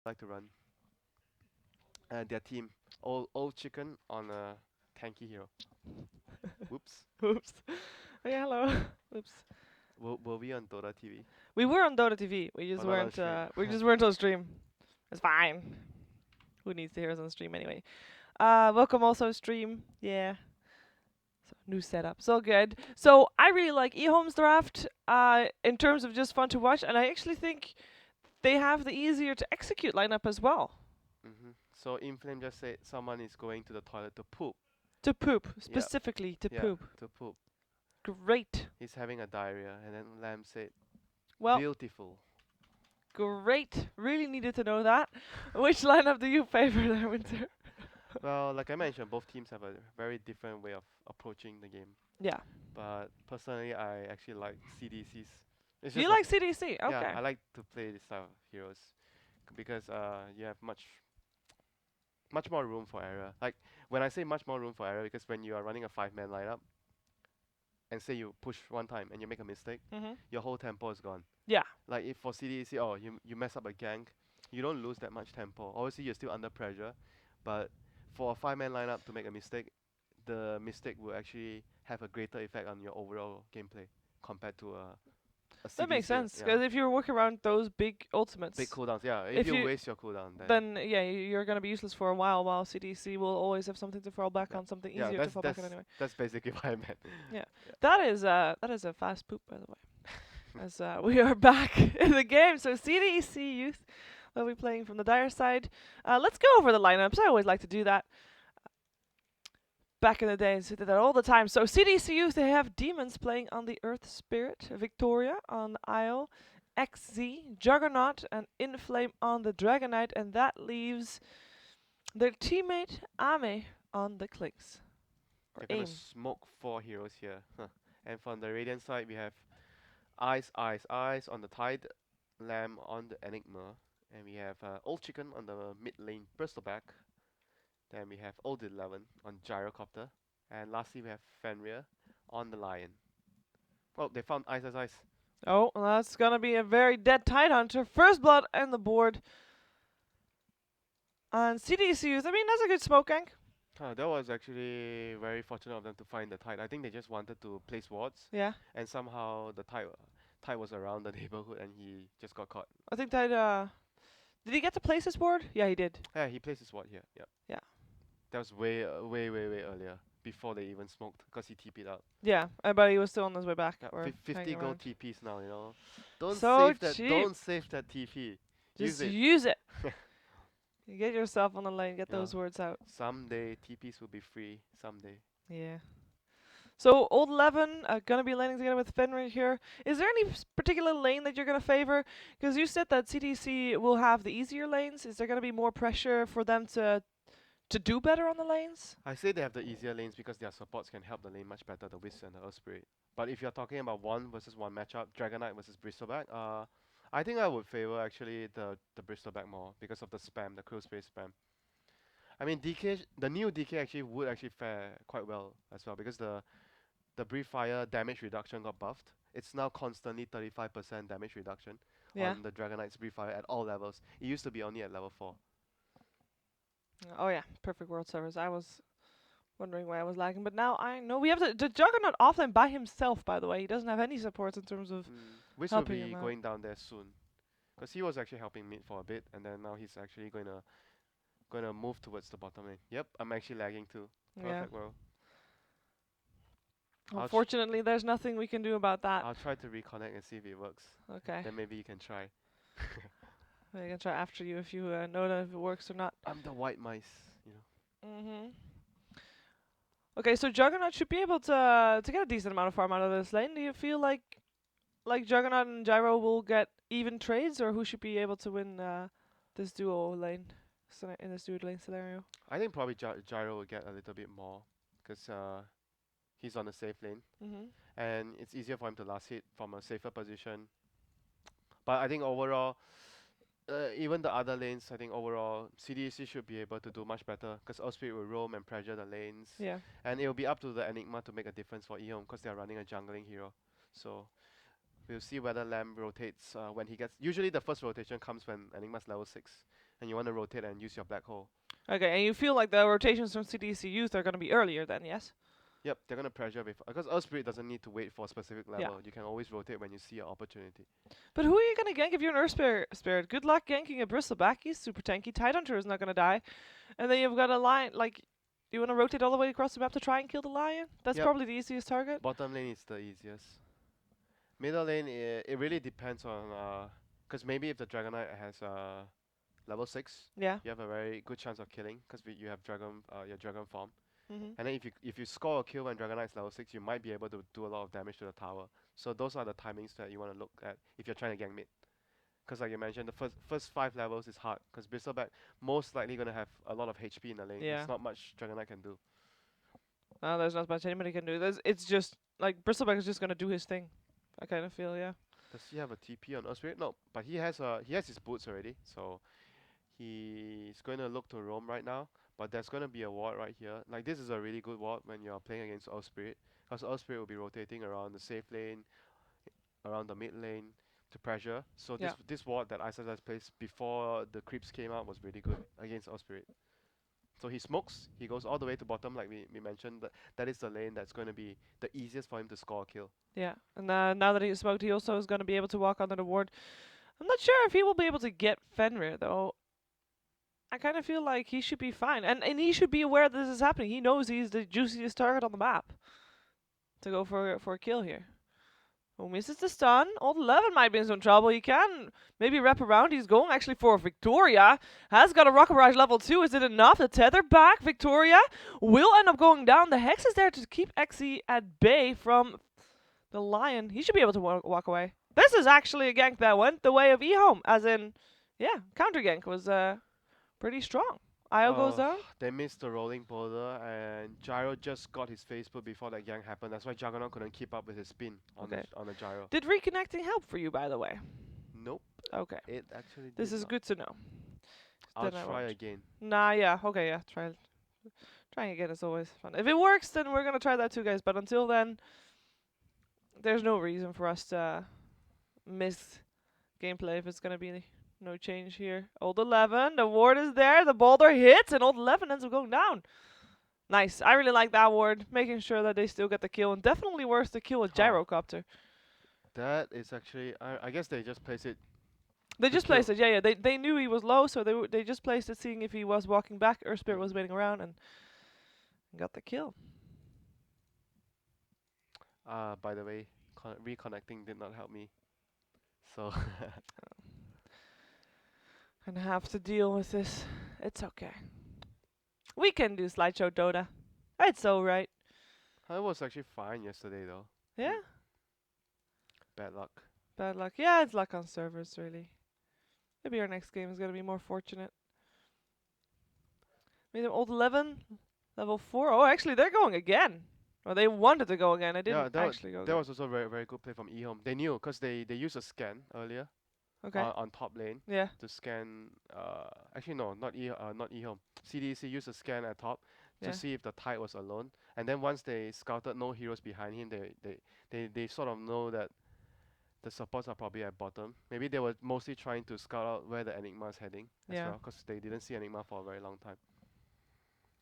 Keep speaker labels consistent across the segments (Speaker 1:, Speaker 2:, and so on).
Speaker 1: like to run. Their team, all chicken on a tanky hero. Whoops.
Speaker 2: Oops. Okay, hello. Oops.
Speaker 1: Will we on Dota TV?
Speaker 2: We were on Dota TV. We just
Speaker 1: But not on
Speaker 2: weren't.
Speaker 1: stream.
Speaker 2: We just weren't on stream. It's fine. Who needs to hear us on stream anyway? Welcome also stream. Yeah. So new setup. So good. So I really like eHome's draft. In terms of just fun to watch, and I actually think they have the easier to execute lineup as well.
Speaker 1: So Inflame just said someone is going to the toilet to poop.
Speaker 2: To poop,
Speaker 1: Yeah,
Speaker 2: specifically to
Speaker 1: yeah,
Speaker 2: poop.
Speaker 1: to poop.
Speaker 2: Great.
Speaker 1: He's having a diarrhea, and then Lamb said,
Speaker 2: Well,
Speaker 1: "Beautiful."
Speaker 2: great. Really needed to know that. Which lineup do you favor there, Winter?
Speaker 1: Well, like I mentioned, both teams have a very different way of approaching the game.
Speaker 2: Yeah.
Speaker 1: But personally, I actually like CDCs. It's
Speaker 2: You
Speaker 1: just
Speaker 2: like CDC?
Speaker 1: yeah,
Speaker 2: Okay.
Speaker 1: I like to play this style of heroes because you have much more room for error. Like when I say much more room for error, because when you are running a 5-man lineup and say you push one time and you make a mistake,
Speaker 2: Mhm.
Speaker 1: your whole tempo is gone.
Speaker 2: Yeah.
Speaker 1: Like if for CDEC, oh you mess up a gank, you don't lose that much tempo. Obviously you're still under pressure, but for a 5-man lineup to make a mistake, the mistake will actually have a greater effect on your overall gameplay compared to a
Speaker 2: That makes
Speaker 1: CDC.
Speaker 2: sense
Speaker 1: Yeah,
Speaker 2: because if you work around those big
Speaker 1: big
Speaker 2: ultimates,
Speaker 1: cooldowns. Yeah, if
Speaker 2: if
Speaker 1: you
Speaker 2: you
Speaker 1: waste your cooldown,
Speaker 2: then yeah, you're gonna be useless for a while. While CDC will always have something to fall back
Speaker 1: yeah,
Speaker 2: on, something
Speaker 1: yeah,
Speaker 2: easier to fall back on anyway.
Speaker 1: that's basically what I meant.
Speaker 2: Yeah,
Speaker 1: Yeah.
Speaker 2: that is a fast poop by the way. As we are back in the game, so CDEC youth will be playing from the dire side. Let's go over the lineups. I always like to do that. Back in the days, we did that all the time. So CDC youth, they have demons playing on the Earth Spirit, Victoria on Isle, XZ, Juggernaut, and Inflame on the Dragonite, and that leaves their teammate Ame on the Clicks. Or
Speaker 1: They're gonna
Speaker 2: AIM.
Speaker 1: smoke 4 heroes here. Huh. And from the Radiant side, we have Ice on the Tide, Lamb on the Enigma, and we have Old Chicken on the mid lane Bristleback. Then we have Old 11 on Gyrocopter, and lastly we have Fenrir on the Lion. Oh, they found Ice.
Speaker 2: Oh, well, that's gonna be a very dead Tide Hunter. First blood on the board. And CDC youth, I mean, that's a good smoke gank.
Speaker 1: That was actually very fortunate of them to find the Tide. I think they just wanted to place wards,
Speaker 2: Yeah.
Speaker 1: and somehow the Tide was around the neighborhood, and he just got caught.
Speaker 2: I think Tide, did he get to place his board? Yeah, he did.
Speaker 1: Yeah, he placed his ward here. Yeah.
Speaker 2: Yeah.
Speaker 1: That was way earlier before they even smoked because he TP'd out.
Speaker 2: Yeah, but he was still on his way back.
Speaker 1: Yeah,
Speaker 2: Or
Speaker 1: 50
Speaker 2: hanging
Speaker 1: gold
Speaker 2: around.
Speaker 1: TPs now, you know. Don't
Speaker 2: So
Speaker 1: save that.
Speaker 2: cheap.
Speaker 1: Don't save that TP.
Speaker 2: Just
Speaker 1: Use it.
Speaker 2: use it. You get yourself on the lane, get
Speaker 1: Yeah.
Speaker 2: those words out.
Speaker 1: Someday TPs will be free. Someday.
Speaker 2: Yeah. So old 11 gonna be laning together with Fenrir here. Is there any particular lane that you're gonna favor? Because you said that CDC will have the easier lanes. Is there gonna be more pressure for them to do better on the lanes?
Speaker 1: I say they have the easier lanes because their supports can help the lane much better, the Wisp and the Earth Spirit. But if you're talking about 1 versus 1 matchup, Dragonite versus Bristleback, I think I would favor actually the Bristleback more because of the spam, the Crow Spirit spam. I mean the new DK actually would actually fare quite well as well because the Breathe Fire damage reduction got buffed. It's now constantly 35% damage reduction
Speaker 2: Yeah.
Speaker 1: on the Dragonite's Breathe Fire at all levels. It used to be only at level 4.
Speaker 2: Oh yeah, perfect world servers. I was wondering why I was lagging, but now I know we have the Juggernaut offline by himself. By the way, he doesn't have any supports in terms of
Speaker 1: Which will
Speaker 2: helping him
Speaker 1: be
Speaker 2: out.
Speaker 1: going down there soon. Because he was actually helping mid for a bit, and then now he's actually gonna move towards the bottom lane. Yep, I'm actually lagging too.
Speaker 2: Yeah.
Speaker 1: Perfect, well. I'll, tr-
Speaker 2: Unfortunately, there's nothing we can do about that.
Speaker 1: I'll try to reconnect and see if it works.
Speaker 2: Okay.
Speaker 1: Then maybe you can try.
Speaker 2: I can try after you if you know that if it works or not.
Speaker 1: I'm the white mice, you know.
Speaker 2: Mhm. Okay, so Juggernaut should be able to get a decent amount of farm out of this lane. Do you feel like Juggernaut and Gyro will get even trades, or who should be able to win this duo lane in this duo lane scenario?
Speaker 1: I think probably Gyro will get a little bit more, because he's on a safe lane,
Speaker 2: Mhm.
Speaker 1: and it's easier for him to last hit from a safer position. But I think overall, even the other lanes, I think overall CDC should be able to do much better because Osprey will roam and pressure the lanes,
Speaker 2: Yeah.
Speaker 1: and it will be up to the Enigma to make a difference for EHOME because they are running a jungling hero. So We'll see whether Lamb rotates when he gets. Usually the first rotation comes when Enigma's level 6, and you want to rotate and use your black hole.
Speaker 2: Okay, and you feel like the rotations from CDC youth are going to be earlier then, yes?
Speaker 1: Yep, they're gonna pressure because Earth Spirit doesn't need to wait for a specific
Speaker 2: Yeah.
Speaker 1: level. You can always rotate when you see an opportunity.
Speaker 2: But who are you going to gank if you're an Earth Spirit? Good luck ganking a Bristleback. He's super tanky. Tidehunter is not going to die. And then you've got a lion. Like, you want to rotate all the way across the map to try and kill the lion? That's
Speaker 1: Yep.
Speaker 2: probably the easiest target.
Speaker 1: Bottom lane is the easiest. Middle lane, it really depends on because maybe if the Dragonite has level 6,
Speaker 2: Yeah.
Speaker 1: you have a very good chance of killing because you have your dragon form.
Speaker 2: Mm-hmm.
Speaker 1: And then if you score a kill when Dragonite's level 6, you might be able to do a lot of damage to the tower. So those are the timings that you want to look at if you're trying to gank mid. Because like you mentioned, the first 5 levels is hard because Bristleback most likely gonna have a lot of HP in the lane.
Speaker 2: Yeah.
Speaker 1: There's not much Dragonite can do.
Speaker 2: There's not much anybody can do. It's just, like, Bristleback is just going to do his thing. I kind of feel, yeah.
Speaker 1: Does he have a TP on Earth Spirit? No, but he has his boots already, so he's going to look to roam right now. But there's going to be a ward right here. Like this is a really good ward when you're playing against Earth Spirit, because Earth Spirit will be rotating around the safe lane, around the mid lane to pressure. So
Speaker 2: Yeah.
Speaker 1: this ward that ISS placed before the creeps came out was really good against Earth Spirit. So he smokes, he goes all the way to bottom like we mentioned. That is the lane that's going to be the easiest for him to score a kill.
Speaker 2: Yeah. And now that he's smoked, he also is going to be able to walk under the ward. I'm not sure if he will be able to get Fenrir, though. I kind of feel like he should be fine. And he should be aware this is happening. He knows he's the juiciest target on the map to go for a kill here. Oh, misses the stun. Old 11 might be in some trouble. He can maybe wrap around. He's going actually for Victoria. Has got a Rocket Barrage level 2. Is it enough to tether back? Victoria will end up going down. The Hex is there to keep Xe at bay from the Lion. He should be able to walk away. This is actually a gank that went the way of EHOME. As in, yeah, counter gank was pretty strong. Io goes down.
Speaker 1: They missed the rolling boulder, and Gyro just got his face put before that gank happened. That's why Juggernaut couldn't keep up with his spin on the Gyro.
Speaker 2: Did reconnecting help for you, by the way?
Speaker 1: Nope.
Speaker 2: Okay.
Speaker 1: It actually
Speaker 2: This
Speaker 1: did
Speaker 2: is
Speaker 1: not.
Speaker 2: good to know.
Speaker 1: I'll
Speaker 2: Then I
Speaker 1: try
Speaker 2: won't.
Speaker 1: again.
Speaker 2: Nah, yeah, okay, yeah, trying again is always fun. If it works, then we're gonna try that too, guys. But until then, there's no reason for us to miss gameplay if it's gonna be no change here. Old 11, the ward is there, the boulder hits, and Old 11 ends up going down. Nice. I really like that ward, making sure that they still get the kill, and definitely worth to kill a gyrocopter.
Speaker 1: That is actually, I guess they just place it.
Speaker 2: They
Speaker 1: to
Speaker 2: just
Speaker 1: kill.
Speaker 2: placed it, yeah. They knew he was low, so they just placed it, seeing if he was walking back. Earth Spirit was waiting around and got the kill.
Speaker 1: By the way, reconnecting did not help me. So
Speaker 2: Gonna have to deal with this. It's okay. We can do slideshow Dota. It's alright.
Speaker 1: I was actually fine yesterday though.
Speaker 2: Yeah?
Speaker 1: Bad luck.
Speaker 2: Bad luck. Yeah, it's luck on servers, really. Maybe our next game is gonna be more fortunate. Maybe Old 11, level 4. Oh, actually, they're going again. Or they wanted to go again. I didn't actually go
Speaker 1: That
Speaker 2: again.
Speaker 1: was also very very good play from EHOME. They knew because they used a scan earlier
Speaker 2: Okay.
Speaker 1: on top lane
Speaker 2: Yeah.
Speaker 1: to scan. Actually no, not EHOME. CDEC used a scan at top to
Speaker 2: Yeah.
Speaker 1: see if the Tide was alone. And then once they scouted no heroes behind him, they sort of know that the supports are probably at bottom. Maybe they were mostly trying to scout out where the Enigma is heading as
Speaker 2: Yeah.
Speaker 1: well, because they didn't see Enigma for a very long time.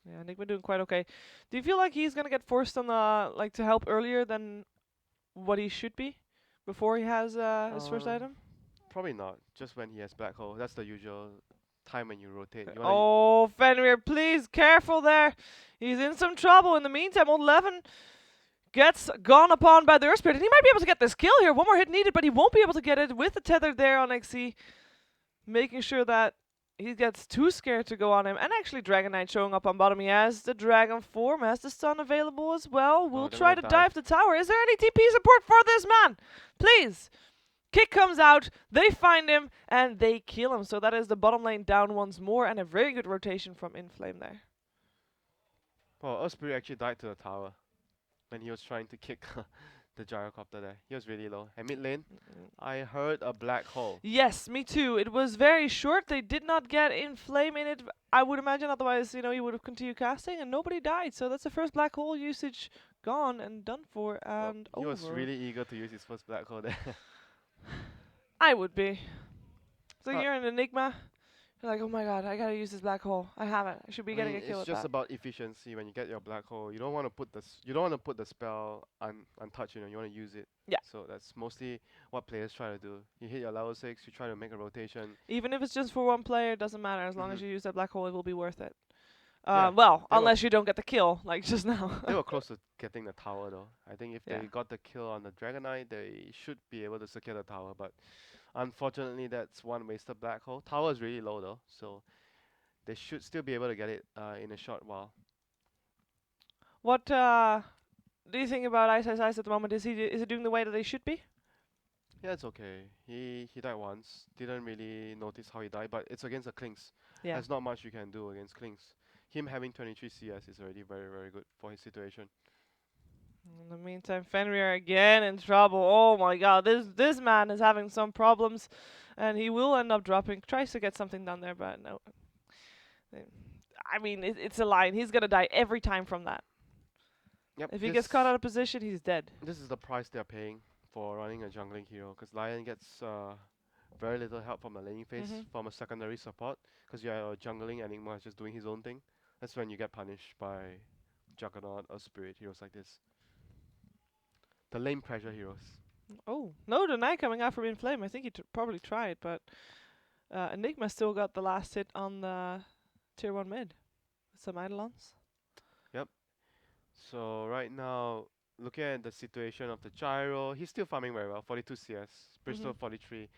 Speaker 2: Yeah, I think we're doing quite okay. Do you feel like he's gonna get forced on to help earlier than what he should be before he has his first item?
Speaker 1: Probably not. Just when he has black hole. That's the usual time when you rotate. You wanna
Speaker 2: Oh, Fenrir, please, careful there. He's in some trouble. In the meantime, Old 11 gets gone upon by the Earth Spirit, and he might be able to get this kill here. One more hit needed, but he won't be able to get it with the tether there on XC, making sure that he gets too scared to go on him. And actually, Dragon Knight showing up on bottom. He has the Dragon form, has the stun available as well. We'll
Speaker 1: they're
Speaker 2: try
Speaker 1: gonna
Speaker 2: to
Speaker 1: dive.
Speaker 2: dive the tower. Is there any TP support for this man? Please. Kick comes out, they find him, and they kill him. So that is the bottom lane down once more, and a very good rotation from Inflame there.
Speaker 1: Well, Earth Spirit actually died to the tower when he was trying to kick the gyrocopter there. He was really low. And mid lane, I heard a black hole.
Speaker 2: Yes, me too. It was very short. They did not get Inflame in it, I would imagine. Otherwise, he would have continued casting, and nobody died. So that's the first black hole usage gone and done for, and
Speaker 1: He was
Speaker 2: over.
Speaker 1: really eager to use his first black hole there.
Speaker 2: I would be. So
Speaker 1: Uh,
Speaker 2: you're an Enigma. You're like, oh my god, I gotta use this black hole. I have it. I should be
Speaker 1: I
Speaker 2: getting
Speaker 1: mean,
Speaker 2: a kill
Speaker 1: it's
Speaker 2: with
Speaker 1: just
Speaker 2: that.
Speaker 1: about efficiency. When you get your black hole, you don't want to put you don't want to put the spell untouched. You want to use it.
Speaker 2: Yeah.
Speaker 1: So that's mostly what players try to do. You hit your level 6, you try to make a rotation.
Speaker 2: Even if it's just for one player, it doesn't matter. As long
Speaker 1: hmm
Speaker 2: as you use that black hole, it will be worth it.
Speaker 1: Yeah,
Speaker 2: Well,
Speaker 1: they were
Speaker 2: unless you don't get the kill, like just now.
Speaker 1: they were close to getting the tower though. I think if
Speaker 2: Yeah.
Speaker 1: they got the kill on the Dragonite, they should be able to secure the tower. But unfortunately, that's one wasted black hole. Tower is really low though, so they should still be able to get it in a short while.
Speaker 2: What do you think about Ice Ice Ice at the moment? Is he doing the way that they should be?
Speaker 1: Yeah, it's okay. He died once. Didn't really notice how he died, but it's against the Klings.
Speaker 2: Yeah.
Speaker 1: There's not much you can do against Klings. Him having 23 CS is already very, very good for his situation.
Speaker 2: In the meantime, Fenrir again in trouble. Oh my god, this man is having some problems, and he will end up dropping. Tries to get something done there, but no. I mean, it's a line. He's gonna die every time from that.
Speaker 1: Yep,
Speaker 2: If he gets caught out of position, he's dead.
Speaker 1: this is the price they're paying for running a jungling hero, because Lion gets very little help from the laning phase
Speaker 2: Mhm.
Speaker 1: from a secondary support, because you're jungling Enigma is just doing his own thing. That's when you get punished by Juggernaut or Spirit heroes like this. The lane pressure heroes.
Speaker 2: Oh no, the knight coming out from Inflame. I think he probably tried, but Enigma still got the last hit on the tier 1 mid with some Eidolons.
Speaker 1: Yep. So right now, looking at the situation of the Gyro, he's still farming very well. 42 CS, Bristol
Speaker 2: Mhm.
Speaker 1: 43.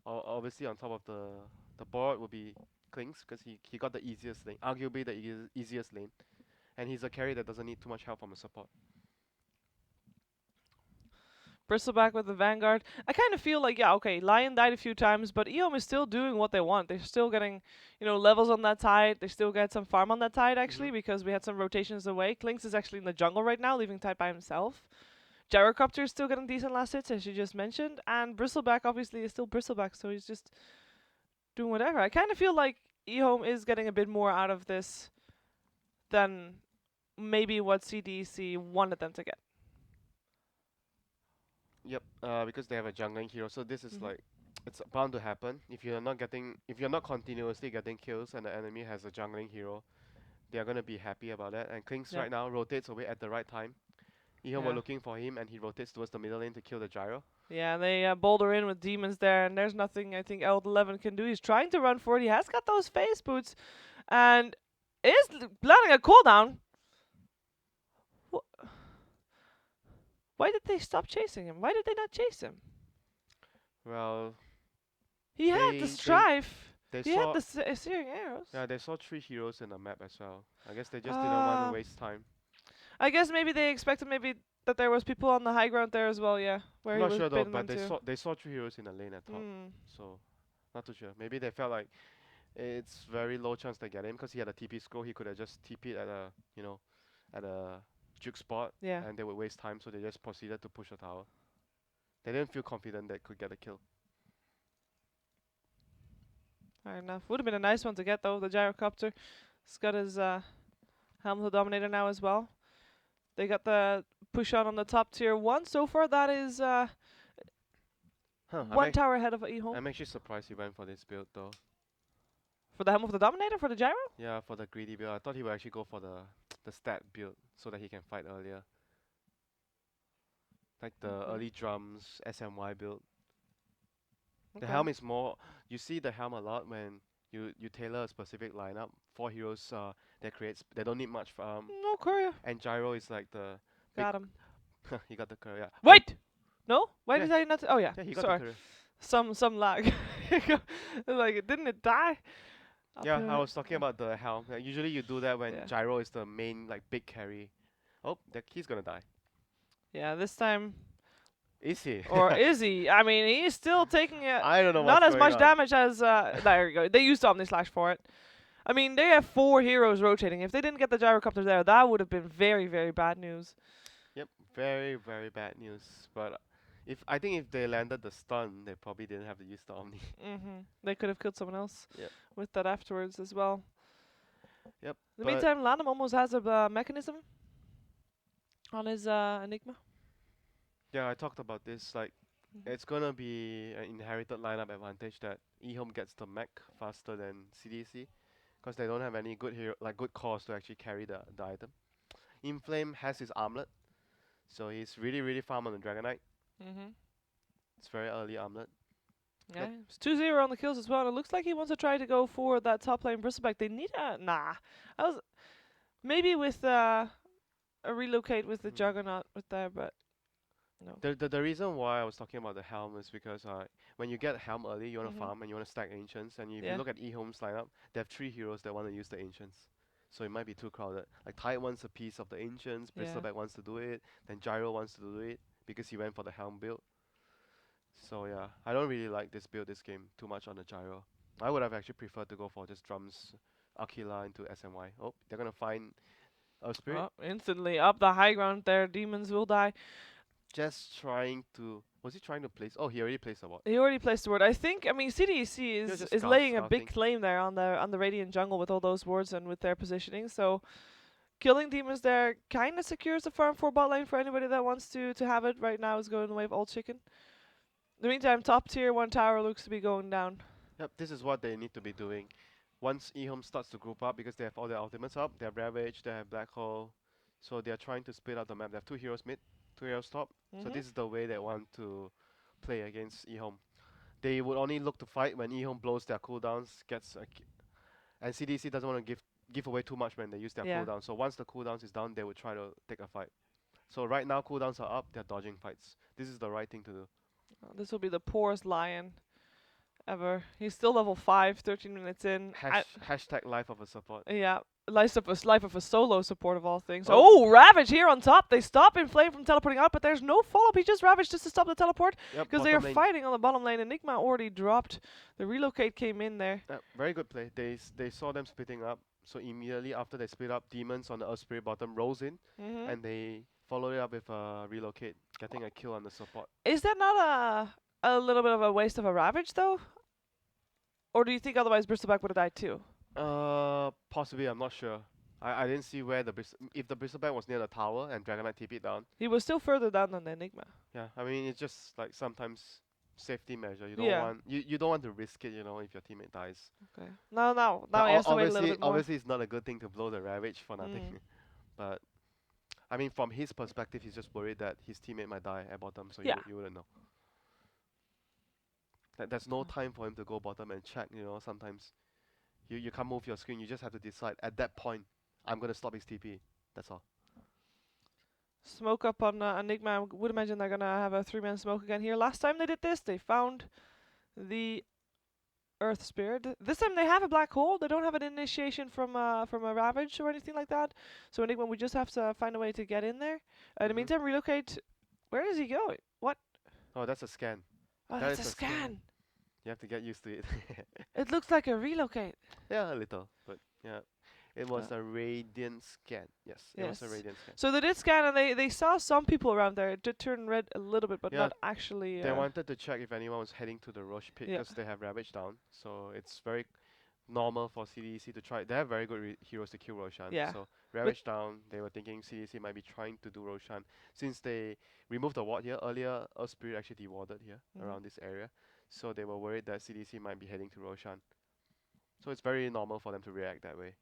Speaker 1: Obviously, on top of the board will be Klings, because he got the easiest lane, arguably the easiest lane, and he's a carry that doesn't need too much help from a support.
Speaker 2: Bristleback with the Vanguard. I kind of feel like, yeah, okay, Lion died a few times, but EHOME is still doing what they want. They're still getting, levels on that side. They still get some farm on that side, actually,
Speaker 1: hmm
Speaker 2: because we had some rotations away. Klinks is actually in the jungle right now, leaving Tide by himself. Gyrocopter is still getting decent last hits, as you just mentioned. And Bristleback, obviously, is still Bristleback, so he's just doing whatever. I kind of feel like EHOME is getting a bit more out of this than maybe what CDEC wanted them to get.
Speaker 1: Yep. Because they have a jungling hero, so this is
Speaker 2: Mhm.
Speaker 1: like, it's bound to happen. If you're not continuously getting kills and the enemy has a jungling hero, they are gonna be happy about that. And Klings
Speaker 2: Yep.
Speaker 1: right now rotates away at the right time. Ehon were
Speaker 2: Yeah.
Speaker 1: looking for him, and he rotates towards the middle lane to kill the gyro.
Speaker 2: Yeah, they boulder in with demons there, and there's nothing I think L11 can do. He's trying to run for it. He has got those face boots, and is planning a cooldown. Why did they stop chasing him? Why did they not chase him?
Speaker 1: Well,
Speaker 2: He had the
Speaker 1: they
Speaker 2: strife.
Speaker 1: they
Speaker 2: He had
Speaker 1: saw
Speaker 2: the searing arrows.
Speaker 1: yeah, they saw 3 heroes in the map as well. I guess they just didn't want to waste time.
Speaker 2: I guess maybe they expected maybe that there was people on the high ground there as well. Yeah, where
Speaker 1: I'm
Speaker 2: he
Speaker 1: not
Speaker 2: was
Speaker 1: sure though,
Speaker 2: baiting
Speaker 1: but
Speaker 2: them to.
Speaker 1: they saw 3 heroes in the lane at top,
Speaker 2: Hmm.
Speaker 1: so not too sure. Maybe they felt like it's very low chance they get him because he had a TP scroll. He could have just TP'd at a at a juke spot,
Speaker 2: Yeah.
Speaker 1: and they would waste time, so they just proceeded to push the tower. They didn't feel confident they could get a kill.
Speaker 2: Fair enough. Would have been a nice one to get though. The gyrocopter. He's got his helm of the Dominator now as well. They got the push on the top tier 1 so far. That is
Speaker 1: Huh,
Speaker 2: one tower ahead of EHOME.
Speaker 1: I'm actually surprised he went for this build though.
Speaker 2: For the helm of the Dominator for the gyro.
Speaker 1: Yeah, for the greedy build. I thought he would actually go for the stat build so that he can fight earlier. Like the early drums, SMY build. The
Speaker 2: Okay.
Speaker 1: helm is more, you see the helm a lot when you tailor a specific lineup. 4 heroes they don't need much
Speaker 2: No courier.
Speaker 1: and Gyro is like the big,
Speaker 2: Got him.
Speaker 1: he got the career, yeah.
Speaker 2: Wait. No. Why
Speaker 1: Yeah.
Speaker 2: did I not? Oh yeah.
Speaker 1: Yeah, he got
Speaker 2: Sorry.
Speaker 1: the career.
Speaker 2: Some lag. Like didn't it die?
Speaker 1: Yeah, I was talking about the helm. Like, usually you do that when
Speaker 2: Yeah.
Speaker 1: Gyro is the main like big carry. Oh, he's gonna die.
Speaker 2: Yeah. This time.
Speaker 1: Is he?
Speaker 2: Or is he? I mean, he's still taking it.
Speaker 1: I don't know
Speaker 2: Not
Speaker 1: what's
Speaker 2: as
Speaker 1: going
Speaker 2: much
Speaker 1: on.
Speaker 2: damage as there you go. They used Omni Slash for it. I mean, they have 4 heroes rotating. If they didn't get the gyrocopter there, that would have been very, very bad news.
Speaker 1: Yep, very, very bad news. But I think if they landed the stun, they probably didn't have to use the Omni.
Speaker 2: They could have killed someone else
Speaker 1: Yep.
Speaker 2: with that afterwards as well.
Speaker 1: Yep.
Speaker 2: In the
Speaker 1: but
Speaker 2: meantime, Lanham almost has a mechanism on his Enigma.
Speaker 1: yeah, I talked about this. Like, it's gonna be an inherited lineup advantage that EHOME gets the mech faster than CDC, because they don't have any good hero, like good cores to actually carry the item. Inflame has his armlet, so he's really farm on the Dragonite.
Speaker 2: Mm-hmm.
Speaker 1: It's very early armlet.
Speaker 2: Yeah,
Speaker 1: But
Speaker 2: it's 2-0 on the kills as well. And it looks like he wants to try to go for that top lane Bristleback. They need a I was maybe with a relocate with the
Speaker 1: mhm.
Speaker 2: Juggernaut with there, but no.
Speaker 1: The reason why I was talking about the helm is because when you get helm early, you want to
Speaker 2: Mhm.
Speaker 1: farm and you want to stack ancients. And if you
Speaker 2: Yeah.
Speaker 1: look at EHOME's lineup, they have 3 heroes that want to use the ancients. So it might be too crowded. Like Tide wants a piece of the ancients,
Speaker 2: Yeah.
Speaker 1: Bristleback wants to do it, then Gyro wants to do it because he went for the helm build. So yeah, I don't really like this build this game too much on the Gyro. I would have actually preferred to go for just drums Aquila into SMY. Oh, they're gonna find a spirit.
Speaker 2: Oh, instantly up the high ground there. Demons will die.
Speaker 1: Just trying to. Was he trying to place? Oh, he already placed a ward.
Speaker 2: He already placed the word. I think. I mean, CDEC
Speaker 1: He was
Speaker 2: is
Speaker 1: just
Speaker 2: laying a
Speaker 1: scouting.
Speaker 2: big claim there on the Radiant jungle with all those wards and with their positioning. So killing demons there kind of secures the farm for bot lane for anybody that wants to have it. Right now is going the way of old chicken. In the meantime, top tier 1 tower looks to be going down.
Speaker 1: Yep, this is what they need to be doing. Once EHOME starts to group up, because they have all their ultimates up, they have Ravage, they have Black Hole, so they are trying to split up the map. They have 2 heroes mid, 2 heroes top, so
Speaker 2: Mhm.
Speaker 1: this is the way they want to play against EHOME. They would only look to fight when EHOME blows their cooldowns, and CDC doesn't want to give away too much when they use their
Speaker 2: Yeah.
Speaker 1: cooldown. So once the cooldowns is down, they would try to take a fight. So right now cooldowns are up, they're dodging fights. This is the right thing to do.
Speaker 2: This will be the poorest lion ever. He's still level 5, 13 minutes in.
Speaker 1: Hashtag life of a support.
Speaker 2: Yeah, life of a solo support of all things.
Speaker 1: Oh.
Speaker 2: Oh, Ravage here on top. They stop Inflame from teleporting out, but there's no follow-up. He just Ravage just to stop the teleport
Speaker 1: Yep,
Speaker 2: because they are
Speaker 1: bottom lane.
Speaker 2: fighting on the bottom lane. Enigma already dropped. The relocate came in there.
Speaker 1: Very good play. They saw them splitting up, so immediately after they split up, Demons on the Earth Spirit bottom rolls in,
Speaker 2: Hmm.
Speaker 1: and they follow it up with a relocate, getting a kill on the support.
Speaker 2: Is that not a little bit of a waste of a Ravage though? Or do you think otherwise Bristleback would have died too?
Speaker 1: Possibly, I'm not sure. I didn't see where if the Bristleback was near the tower and Dragonite TP'd down.
Speaker 2: He was still further down than the Enigma.
Speaker 1: Yeah, I mean it's just like sometimes safety measure.
Speaker 2: Yeah.
Speaker 1: You don't want to risk it, if your teammate dies.
Speaker 2: Okay. Now
Speaker 1: But
Speaker 2: he has to wait a little bit more.
Speaker 1: obviously it's not a good thing to blow the Ravage for nothing.
Speaker 2: Mm.
Speaker 1: But I mean, from his perspective, he's just worried that his teammate might die at bottom, so
Speaker 2: Yeah.
Speaker 1: you wouldn't know. Like, there's no time for him to go bottom and check. Sometimes you can't move your screen. You just have to decide at that point, I'm gonna stop his TP. That's all.
Speaker 2: Smoke up on Enigma. I would imagine they're gonna have a 3-man smoke again here. Last time they did this, they found the Earth Spirit. This time they have a black hole. They don't have an initiation from a Ravage or anything like that. So Enigma, we just have to find a way to get in there. In the
Speaker 1: Mhm.
Speaker 2: meantime, relocate. Where is he going? What?
Speaker 1: Oh, that's a scan.
Speaker 2: Oh,
Speaker 1: That
Speaker 2: that's a
Speaker 1: is a scan.
Speaker 2: scan.
Speaker 1: You have to get used to it.
Speaker 2: It looks like a relocate.
Speaker 1: Yeah, a little, but yeah. It was
Speaker 2: Uh,
Speaker 1: a radiant scan. Yes, it was a
Speaker 2: yes.
Speaker 1: radiant scan.
Speaker 2: So they did scan and they saw some people around there. It did turn red a little bit, but
Speaker 1: Yeah,
Speaker 2: not actually.
Speaker 1: they wanted to check if anyone was heading to the Roche pit
Speaker 2: Yeah.
Speaker 1: because they have Ravage down. So it's very normal for CDEC to try. They have very good heroes to kill Roshan.
Speaker 2: Yeah.
Speaker 1: So Ravage down, they were thinking CDEC might be trying to do Roshan. Since they removed the ward here earlier, Earth Spirit actually dewarded here around this area. So they were worried that CDC might be heading to Roshan. So it's very normal for them to react that way.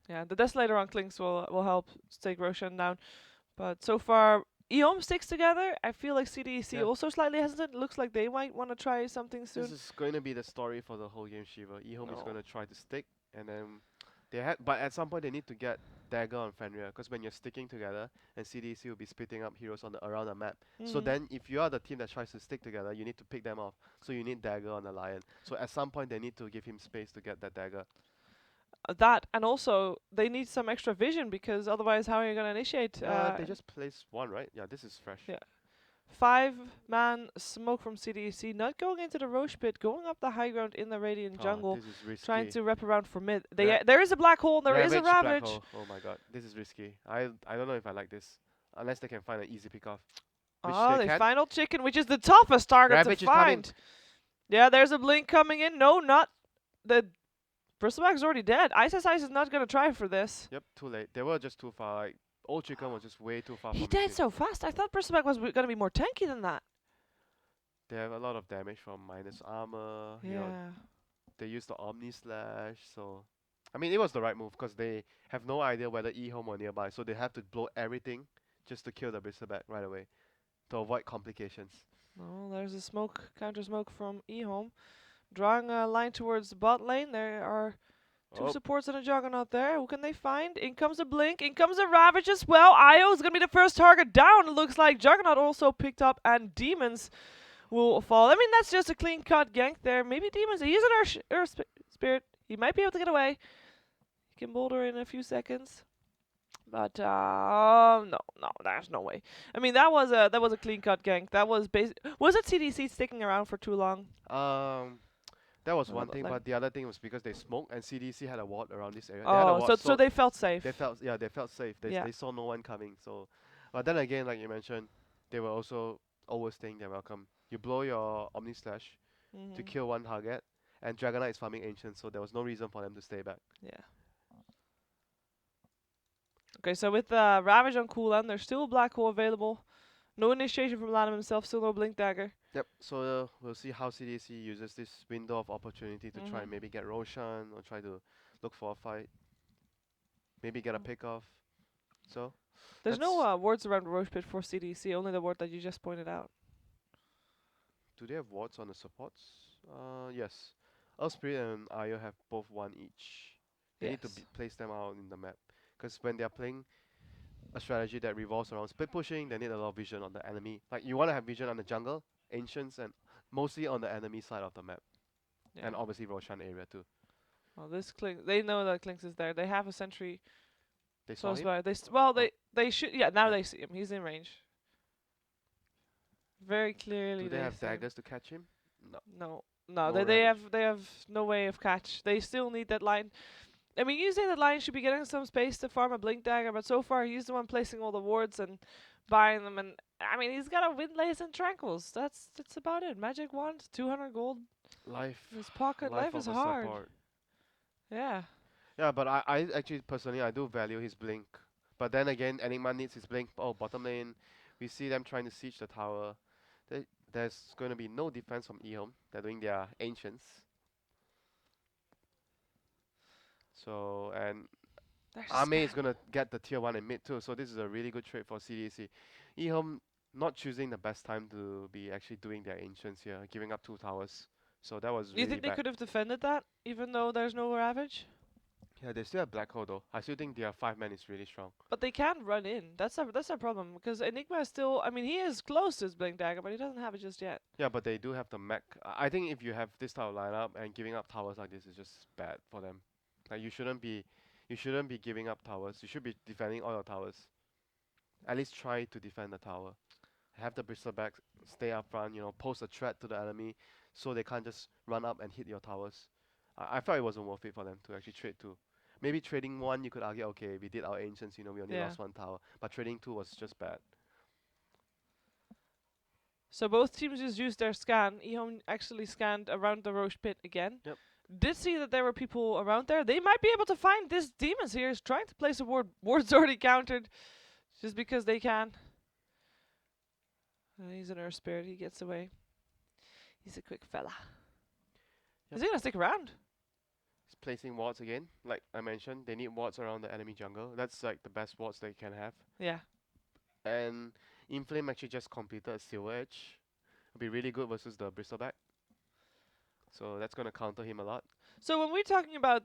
Speaker 2: Yeah, the Desolator on Clinks will help take Roshan down. But so far, EHOME sticks together. I feel like CDEC
Speaker 1: Yeah.
Speaker 2: also slightly hesitant. Looks like they might want to try something soon.
Speaker 1: This is going to be the story for the whole game, Shiva. EHOME is
Speaker 2: No.
Speaker 1: going to try to stick, and then but at some point they need to get Dagger on Fenrir, because when you're sticking together, and CDC will be splitting up heroes around the map. So
Speaker 2: Mhm.
Speaker 1: then, if you are the team that tries to stick together, you need to pick them off. So you need Dagger on the Lion. So at some point they need to give him space to get that Dagger.
Speaker 2: That, and also they need some extra vision because otherwise, how are you gonna initiate?
Speaker 1: They just placed one, right? Yeah, this is fresh.
Speaker 2: Yeah. 5-man smoke from CDEC, not going into the Roche pit, going up the high ground in the Radiant jungle,
Speaker 1: This is risky.
Speaker 2: trying to wrap around for mid.
Speaker 1: Ra-
Speaker 2: There is a black hole, there is a
Speaker 1: Black
Speaker 2: Ravage.
Speaker 1: hole. Oh my god, this is risky. I don't know if I like this. Unless they can find an easy pick off. Which
Speaker 2: Oh,
Speaker 1: they
Speaker 2: they
Speaker 1: can.
Speaker 2: find old chicken, which is the toughest target
Speaker 1: Ravage
Speaker 2: to
Speaker 1: is coming.
Speaker 2: find. Yeah, there's a blink coming in. No, not the Bristleback's already dead. Ice is not gonna try for this.
Speaker 1: Yep, too late. They were just too far. Like, old chicken was just way too far
Speaker 2: He
Speaker 1: from
Speaker 2: died
Speaker 1: his team.
Speaker 2: so fast. I thought Bristleback was gonna be more tanky than that.
Speaker 1: They have a lot of damage from minus armor. You know,
Speaker 2: Yeah.
Speaker 1: they use the Omni Slash, so I mean it was the right move because they have no idea whether EHOME or nearby, so they have to blow everything just to kill the Bristleback right away to avoid complications.
Speaker 2: No, there's a smoke, counter smoke from EHOME. Drawing a line towards the bot lane. There are two
Speaker 1: Oh,
Speaker 2: supports and a Juggernaut there. Who can they find? In comes a Blink. In comes a Ravage as well. Io is going to be the first target down. It looks like Juggernaut also picked up and Demons will fall. I mean, that's just a clean cut gank there. Maybe Demons. He's an Spirit. He might be able to get away. He can boulder in a few seconds. But no, there's no way. I mean, that was a clean cut gank. That was was it CDC sticking around for too long?
Speaker 1: um, that was
Speaker 2: Well,
Speaker 1: one thing,
Speaker 2: like-
Speaker 1: but the other thing was because they smoked and CDC had a ward around this area. They had a
Speaker 2: Oh,
Speaker 1: ward,
Speaker 2: so they felt safe.
Speaker 1: they felt they felt safe.
Speaker 2: Yeah.
Speaker 1: They saw no one coming. So, but then again, like you mentioned, they were also overstaying their welcome. You blow your Omni Slash to
Speaker 2: Mhm.
Speaker 1: kill one target, and Dragonite is farming Ancient, so there was no reason for them to stay back.
Speaker 2: Yeah. Okay, so with Ravage on cooldown, there's still a Black Hole available. No initiation from Lanham himself, still no Blink Dagger.
Speaker 1: Yep. So we'll see how CDC uses this window of opportunity to try and maybe get Roshan or try to look for a fight. Maybe get a pick off. So
Speaker 2: There's
Speaker 1: that's-
Speaker 2: no wards around Roche Pit for CDC, only the ward that you just pointed out.
Speaker 1: do they have wards on the supports? Yes. Spirit and Io have both one each. They need to
Speaker 2: Yes.
Speaker 1: place them out in the map. Because when they're playing a strategy that revolves around split pushing, they need a lot of vision on the enemy. Like you want to have vision on the jungle, ancients, and mostly on the enemy side of the map.
Speaker 2: Yeah.
Speaker 1: And obviously Roshan area too.
Speaker 2: Well, this Clinks, they know that Clinks is there. They have a sentry
Speaker 1: They saw
Speaker 2: close
Speaker 1: him?
Speaker 2: by. Well,
Speaker 1: Oh.
Speaker 2: they should. Yeah, now
Speaker 1: Yeah.
Speaker 2: they see him. He's in range. Very clearly.
Speaker 1: Do they have
Speaker 2: see him.
Speaker 1: daggers to catch him? No.
Speaker 2: No,
Speaker 1: No
Speaker 2: they
Speaker 1: Ravage.
Speaker 2: have no way of catch. They still need that line. I mean, usually that line should be getting some space to farm a Blink Dagger, but so far he's the one placing all the wards and buying them. And I mean, he's got a Windlace and Tranquils. That's about it. Magic Wand, 200 gold
Speaker 1: Life.
Speaker 2: in his pocket. Life is
Speaker 1: of a
Speaker 2: hard.
Speaker 1: support.
Speaker 2: Yeah.
Speaker 1: Yeah, but I actually personally I do value his blink. But then again, Enigma needs his blink. Oh, bottom lane, we see them trying to siege the tower. There's going to be no defense from EHOME. They're doing their ancients. So and
Speaker 2: There's
Speaker 1: Ame is gonna get the tier 1 in mid too. So this is a really good trade for CDC. EHOME not choosing the best time to be actually doing their ancients here, giving up 2 towers. So that was
Speaker 2: You
Speaker 1: really
Speaker 2: think they
Speaker 1: bad.
Speaker 2: could have defended that, even though there's no Ravage?
Speaker 1: Yeah, they still have Black Hole though. I still think their 5-man is really strong.
Speaker 2: But they can't run in. That's a problem, because Enigma is still. I mean, he is close to his Blink Dagger, but he doesn't have it just yet.
Speaker 1: Yeah, but they do have the mech. I think if you have this type of lineup and giving up towers like this is just bad for them. Like you shouldn't be giving up towers. You should be defending all your towers. At least try to defend the tower. Have the bristleback stay up front. You know, pose a threat to the enemy, so they can't just run up and hit your towers. I felt it wasn't worth it for them to actually trade two. Maybe trading one, you could argue, okay, we did our ancients, you know, we only
Speaker 2: Yeah.
Speaker 1: lost one tower. But trading two was just bad.
Speaker 2: So both teams just used their scan. EHOME actually scanned around the Roche Pit again.
Speaker 1: Yep.
Speaker 2: Did see that there were people around there. They might be able to find this Demons here is trying to place a ward. Ward's already countered, just because they can. He's an Earth Spirit. He gets away. He's a quick fella.
Speaker 1: Yep.
Speaker 2: Is he gonna stick around?
Speaker 1: He's placing wards again. Like I mentioned, they need wards around the enemy jungle. That's like the best wards they can have.
Speaker 2: Yeah.
Speaker 1: And Inflame actually just completed a Silver Edge. It'll be really good versus the Bristleback. So that's gonna counter him a lot.
Speaker 2: So when we're talking about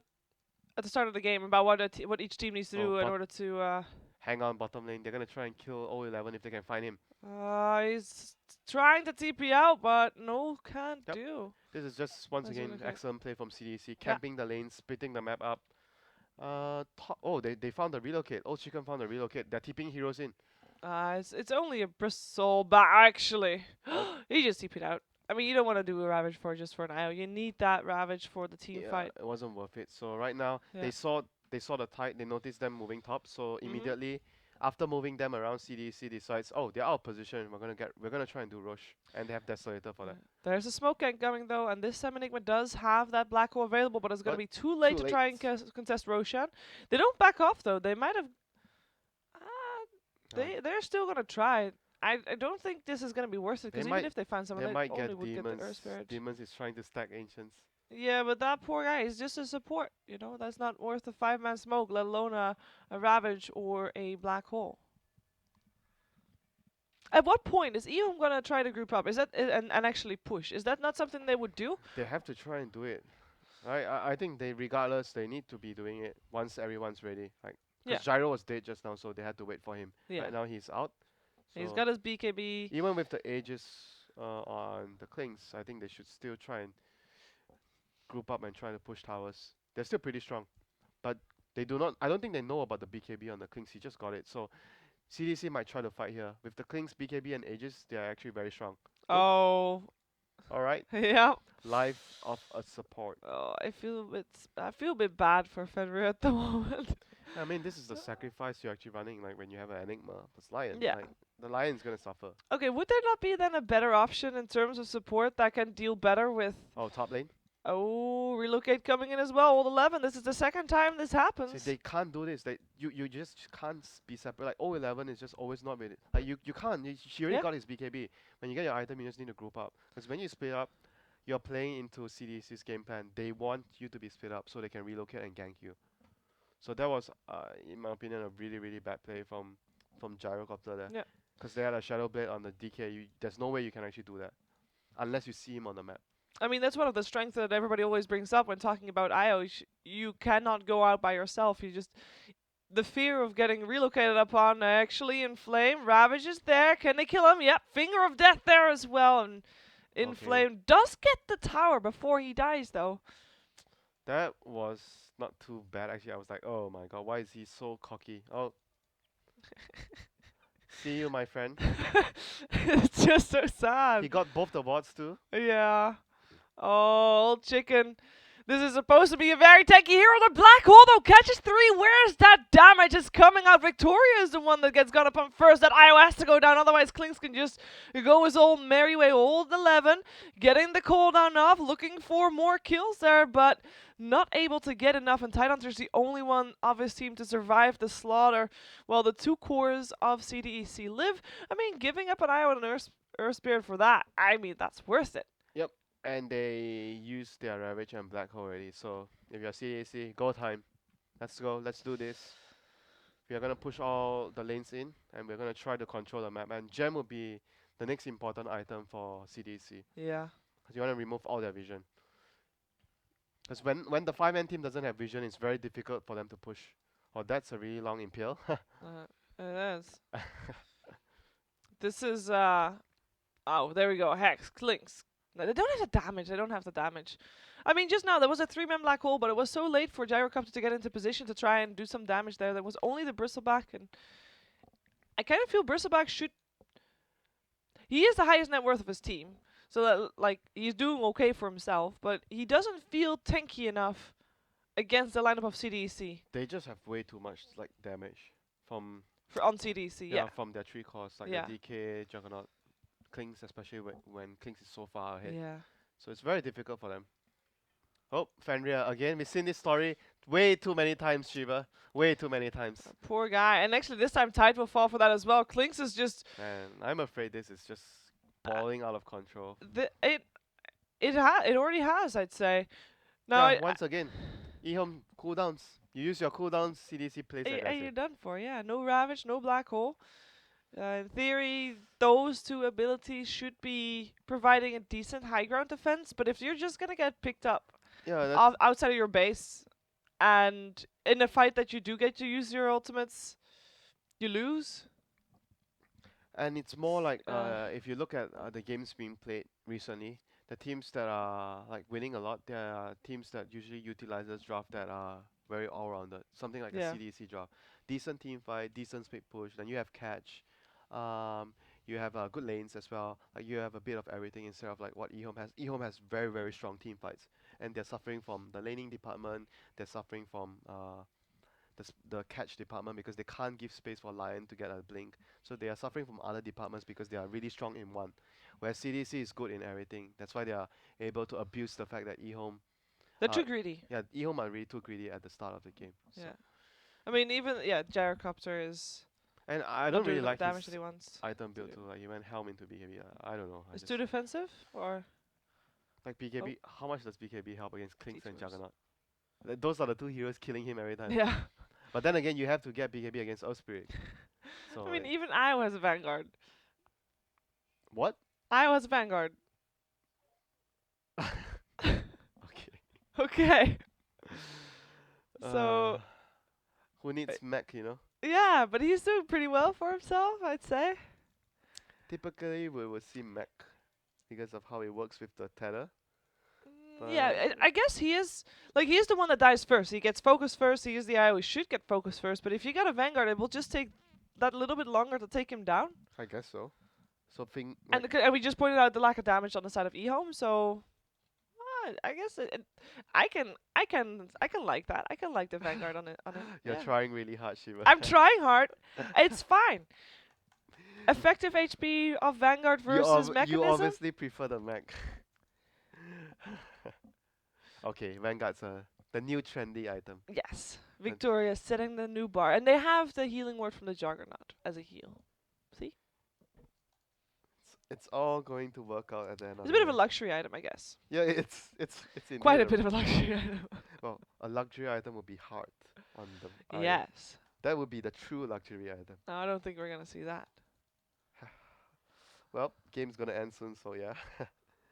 Speaker 2: at the start of the game about what each team needs to
Speaker 1: Oh,
Speaker 2: do in
Speaker 1: bot-
Speaker 2: order to
Speaker 1: Hang on bottom lane. They're gonna try and kill O11 if they can find him.
Speaker 2: he's trying to TP out, but no, can't
Speaker 1: Yep.
Speaker 2: do.
Speaker 1: This is just once
Speaker 2: That's
Speaker 1: again
Speaker 2: really great.
Speaker 1: excellent play from CDC, camping the lane, splitting the map up. They found the relocate. Old Chicken found the relocate. They're tipping heroes in.
Speaker 2: It's only a bristle, but actually,
Speaker 1: Oh.
Speaker 2: he just TP'd out. I mean, you don't want to do a Ravage for just for an IO. You need that Ravage for the team
Speaker 1: Yeah,
Speaker 2: fight.
Speaker 1: it wasn't worth it. So right now
Speaker 2: Yeah.
Speaker 1: they saw the tide. They noticed them moving top. So
Speaker 2: Mhm.
Speaker 1: immediately after moving them around, CDC decides, oh, they're out of position. We're gonna try and do Roche, and they have Desolator for that.
Speaker 2: There's a smoke gank coming though, and this time Enigma does have that black hole available, but it's gonna
Speaker 1: But
Speaker 2: be too late
Speaker 1: too
Speaker 2: to try and
Speaker 1: late.
Speaker 2: contest Roshan. They don't back off though. They might have. They're still gonna try. I don't think this is gonna be worth it
Speaker 1: They
Speaker 2: because even
Speaker 1: might
Speaker 2: if they find someone,
Speaker 1: they
Speaker 2: they
Speaker 1: might
Speaker 2: only
Speaker 1: get
Speaker 2: would get the
Speaker 1: demons.
Speaker 2: Earth Spirit.
Speaker 1: Demons is trying to stack ancients.
Speaker 2: Yeah, but that poor guy is just a support. That's not worth a 5-man smoke, let alone a Ravage or a Black Hole. At what point is EOM gonna try to group up? Is that and actually push? Is that not something they would do?
Speaker 1: They have to try and do it. Right? I think they regardless they need to be doing it once everyone's ready. Like
Speaker 2: Yeah,
Speaker 1: because Gyro was dead just now, so they had to wait for him.
Speaker 2: yeah.
Speaker 1: Right now he's out.
Speaker 2: He's
Speaker 1: So
Speaker 2: got his BKB.
Speaker 1: even with the ages on the Klings, I think they should still try and group up and try to push towers. They're still pretty strong, but they do not. I don't think they know about the BKB on the Klings. He just got it, so CDC might try to fight here with the Klings, BKB, and ages. They are actually very strong. Oop.
Speaker 2: Oh,
Speaker 1: All right,
Speaker 2: yeah.
Speaker 1: life of a support.
Speaker 2: Oh, I feel a bit bad for Fenrir at the moment.
Speaker 1: I mean, this is the sacrifice you're actually running. Like when you have an Enigma plus Lion,
Speaker 2: Yeah.
Speaker 1: like the Lion's gonna suffer.
Speaker 2: Okay, would there not be then a better option in terms of support that can deal better with?
Speaker 1: Oh, top lane.
Speaker 2: Oh, relocate coming in as well. Old 11. This is the second time this
Speaker 1: See,
Speaker 2: happens.
Speaker 1: they can't do this. You just can't be separate. Like 011 is just always not with it. Like you can't. She already
Speaker 2: Yeah.
Speaker 1: got his BKB. When you get your item, you just need to group up. Because when you split up, you're playing into CDC's game plan. They want you to be split up so they can relocate and gank you. So that was, in my opinion, a really really bad play from Gyrocopter there.
Speaker 2: Yeah.
Speaker 1: Because they had a Shadow Blade on the DK. There's no way you can actually do that unless you see him on the map.
Speaker 2: I mean, that's one of the strengths that everybody always brings up when talking about IO. You cannot go out by yourself. The fear of getting relocated upon actually in flame. Ravage is there. Can they kill him? Yep. Finger of death there as well. And in
Speaker 1: Okay.
Speaker 2: flame does get the tower before he dies though.
Speaker 1: That was not too bad actually. I was like, oh my god, why is he so cocky? Oh, see you, my friend.
Speaker 2: It's just so sad.
Speaker 1: He got both the wards too.
Speaker 2: Yeah. Oh, old chicken. This is supposed to be a very tanky hero. The Black Hole, though, catches 3. Where's that damage? It's coming out. Victoria is the one that gets got up on first. That IO has to go down. Otherwise, Klinks can just go his old merry way. Old 11, getting the cooldown off, looking for more kills there, but not able to get enough. And Tidehunter's the only one of his team to survive the slaughter. While the 2 cores of CDEC live. I mean, giving up an IO and an Earth Spirit for that, I mean, that's worth it.
Speaker 1: Yep. And they used their Ravage and Black Hole already. So if you're CAC, go time. Let's go. Let's do this. We are gonna push all the lanes in, and we're gonna try to control the map. And Gem will be the next important item for CDC.
Speaker 2: Yeah.
Speaker 1: Because you wanna remove all their vision. Because when the 5-man team doesn't have vision, it's very difficult for them to push. Oh, that's a really long impale.
Speaker 2: It is. This is, oh, there we go. Hex, Klinks. No, they don't have the damage. They don't have the damage. I mean, just now, there was a 3-man Black Hole, but it was so late for Gyrocopter to get into position to try and do some damage there. There was only the Bristleback, and I kind of feel Bristleback should... He is the highest net worth of his team, so that, like, he's doing okay for himself, but he doesn't feel tanky enough against the lineup of CDEC
Speaker 1: They just have way too much like damage from
Speaker 2: on CDEC, yeah.
Speaker 1: from their 3 cores, like
Speaker 2: Yeah.
Speaker 1: the DK, Juggernaut, Klings, especially when Klings is so far ahead.
Speaker 2: Yeah.
Speaker 1: So it's very difficult for them. Oh, Fenrir again. We've seen this story way too many times, Shiva. Way too many times.
Speaker 2: Poor guy. And actually, this time Tide will fall for that as well. Klinks is just...
Speaker 1: And I'm afraid this is just balling out of control.
Speaker 2: It already has, I'd say. Now,
Speaker 1: Yeah, once again, EHOME cooldowns. You use your cooldowns, CDC plays
Speaker 2: you're
Speaker 1: aggressive.
Speaker 2: done for, yeah. No Ravage, no Black Hole. In theory, those 2 abilities should be providing a decent high ground defense, but if you're just gonna get picked up
Speaker 1: Yeah, that's,
Speaker 2: outside of your base, and in a fight that you do get to use your ultimates, you lose.
Speaker 1: and it's more like
Speaker 2: Uh.
Speaker 1: if you look at the games being played recently, the teams that are like winning a lot, they are teams that usually utilizes draft that are very all-rounded. Something like
Speaker 2: Yeah.
Speaker 1: a CDC draft. Decent team fight, decent split push, then you have catch. You have good lanes as well. Like you have a bit of everything instead of like what EHOME has. EHOME has very very strong team fights, and they're suffering from the laning department. They're suffering from the catch department because they can't give space for Lion to get a blink. So they are suffering from other departments because they are really strong in one. Whereas CDC is good in everything. That's why they are able to abuse the fact that EHOME.
Speaker 2: They're too greedy.
Speaker 1: Yeah, EHOME are really too greedy at the start of the game. So.
Speaker 2: Yeah. I mean, even, yeah, Gyrocopter is...
Speaker 1: And I
Speaker 2: Not
Speaker 1: don't
Speaker 2: doing
Speaker 1: really
Speaker 2: the
Speaker 1: like
Speaker 2: damage that
Speaker 1: his
Speaker 2: he wants
Speaker 1: item
Speaker 2: to
Speaker 1: build
Speaker 2: do.
Speaker 1: too. Like he went Helm into BKB. I don't know. I
Speaker 2: It's
Speaker 1: just
Speaker 2: too defensive or
Speaker 1: like
Speaker 2: oh,
Speaker 1: BKB. How much does BKB help against Klinks and
Speaker 2: detours.
Speaker 1: Juggernaut? Those are the two heroes killing him every time.
Speaker 2: Yeah.
Speaker 1: But then again, you have to get BKB against Earth Spirit. So
Speaker 2: I mean,
Speaker 1: like,
Speaker 2: even Iowa has a Vanguard.
Speaker 1: what?
Speaker 2: Iowa's a Vanguard.
Speaker 1: Okay.
Speaker 2: Okay.
Speaker 1: Uh,
Speaker 2: So
Speaker 1: who needs mech? You know.
Speaker 2: yeah, but he's doing pretty well for himself, I'd say.
Speaker 1: Typically, we will see mech because of how it works with the tether.
Speaker 2: Yeah,
Speaker 1: But
Speaker 2: I guess he is like he's the one that dies first. He gets focus first. He is the Iowa. He should get focus first. But if you got a Vanguard, it will just take that little bit longer to take him down.
Speaker 1: I guess so. Something
Speaker 2: And,
Speaker 1: like
Speaker 2: and we just pointed out the lack of damage on the side of EHOME, so I guess I can like that. I can like the Vanguard on it.
Speaker 1: you're
Speaker 2: Yeah.
Speaker 1: trying really hard, Shiva.
Speaker 2: I'm trying hard. It's fine. Effective HP of Vanguard versus
Speaker 1: You
Speaker 2: Mechanism.
Speaker 1: obviously prefer the mech. Okay, Vanguard's the new trendy item.
Speaker 2: Yes, Victoria setting the new bar, and they have the healing word from the Juggernaut as a heal. See,
Speaker 1: It's all going to work out at the end of
Speaker 2: it's a
Speaker 1: the
Speaker 2: bit of a
Speaker 1: day.
Speaker 2: luxury item, I guess.
Speaker 1: Yeah, it's indeed
Speaker 2: Quite a bit of a luxury item.
Speaker 1: well, a luxury item would be heart on the iron.
Speaker 2: Yes.
Speaker 1: That would be the true luxury item.
Speaker 2: No, I don't think we're gonna see that.
Speaker 1: Well, game's gonna end soon, so yeah.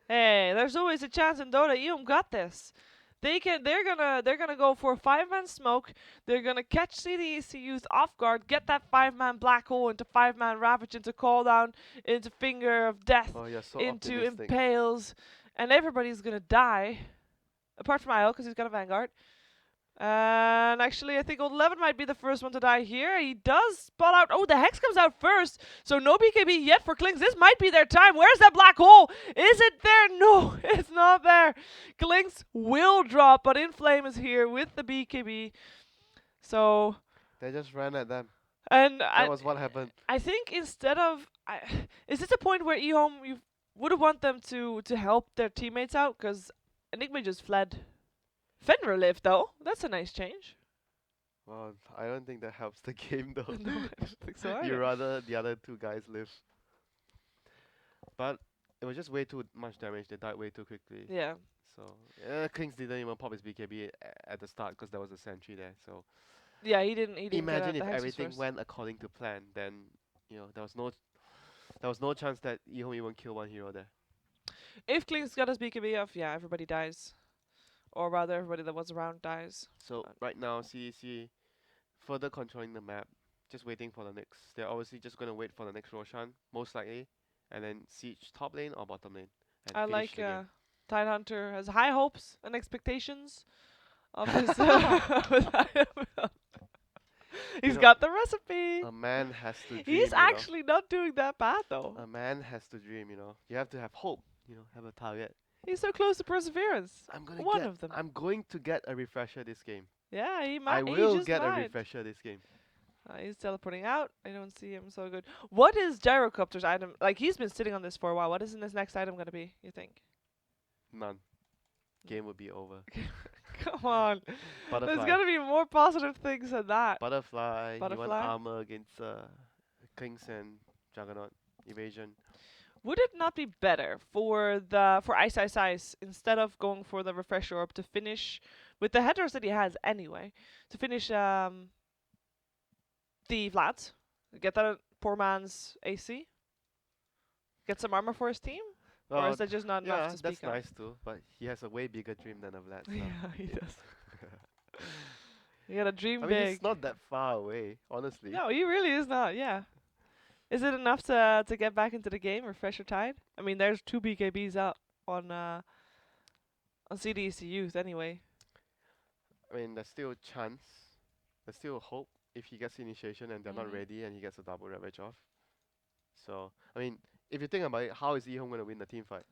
Speaker 2: Hey, there's always a chance in Dota. EOM got this. They're gonna go for a 5-man smoke. They're gonna catch CDEC youth off guard, get that 5-man black hole into 5-man ravage, into call down, into finger of death,
Speaker 1: Oh, you're so
Speaker 2: into
Speaker 1: optimistic.
Speaker 2: impales, and everybody's gonna die, apart from IL because he's got a Vanguard. And actually, I think Old 11 might be the first one to die here. He does spot out. Oh, the Hex comes out first. So no BKB yet for Klinks. This might be their time. Where's that black hole? Is it there? No, it's not there. Klinks will drop, but Inflame is here with the BKB. So,
Speaker 1: They just ran at them.
Speaker 2: and
Speaker 1: That was what happened.
Speaker 2: I think instead of... is this a point where EHOME, you would have want them to help their teammates out? Because Enigma just fled. Fenrir lived, though. That's a nice change.
Speaker 1: Well, I don't think that helps the game though.
Speaker 2: No, I don't think so
Speaker 1: You
Speaker 2: either.
Speaker 1: rather the other two guys live. But it was just way too much damage. They died way too quickly.
Speaker 2: Yeah.
Speaker 1: So Kings didn't even pop his BKB at the start because there was a sentry there. So
Speaker 2: Yeah, he didn't get
Speaker 1: imagine
Speaker 2: out
Speaker 1: if
Speaker 2: the hexes
Speaker 1: everything
Speaker 2: first.
Speaker 1: went according to plan. Then there was no chance that EHOME even kill one hero there.
Speaker 2: If Klink's got his BKB off, yeah, everybody dies. Or rather, everybody that was around dies.
Speaker 1: So right now, CDC further controlling the map, just waiting for the next. They're obviously just gonna wait for the next Roshan, most likely, and then siege top lane or bottom lane. And
Speaker 2: I
Speaker 1: finish
Speaker 2: like
Speaker 1: the game.
Speaker 2: Tidehunter has high hopes and expectations of his. He's
Speaker 1: know,
Speaker 2: got the recipe.
Speaker 1: A man has to dream.
Speaker 2: He's actually not doing that bad though.
Speaker 1: A man has to dream. You have to have hope. Have a target.
Speaker 2: He's so close to perseverance.
Speaker 1: I'm gonna
Speaker 2: One
Speaker 1: get.
Speaker 2: of them.
Speaker 1: I'm going to get a refresher this game.
Speaker 2: Yeah, he might.
Speaker 1: I
Speaker 2: he
Speaker 1: will
Speaker 2: just
Speaker 1: get a
Speaker 2: might.
Speaker 1: refresher this game.
Speaker 2: He's teleporting out. I don't see him so good. What is Gyrocopter's item? Like, he's been sitting on this for a while. What is in his next item going to be, you think?
Speaker 1: None. Game would be over.
Speaker 2: Come on.
Speaker 1: Butterfly.
Speaker 2: There's got to be more positive things than that.
Speaker 1: Butterfly. You want
Speaker 2: Butterfly?
Speaker 1: armor against Kings and Juggernaut evasion.
Speaker 2: Would it not be better for Ice Ice Ice, instead of going for the refresher orb, to finish with the headers that he has anyway, to finish the Vlad, get that poor man's AC, get some armor for his team, or is that just not enough
Speaker 1: yeah,
Speaker 2: to speak
Speaker 1: that's
Speaker 2: of?
Speaker 1: nice too. But he has a way bigger dream than a Vlad. So.
Speaker 2: Yeah, he does. You gotta dream
Speaker 1: I mean,
Speaker 2: big.
Speaker 1: it's not that far away, honestly.
Speaker 2: No, he really is not. Yeah. Is it enough to get back into the game, refresh your tide? I mean, there's 2 BKBs out on CDEC youth anyway.
Speaker 1: I mean, there's still a chance. There's still a hope if he gets initiation and they're not ready and he gets a double ravage off. So, I mean, if you think about it, how is EHOME going to win the team fight?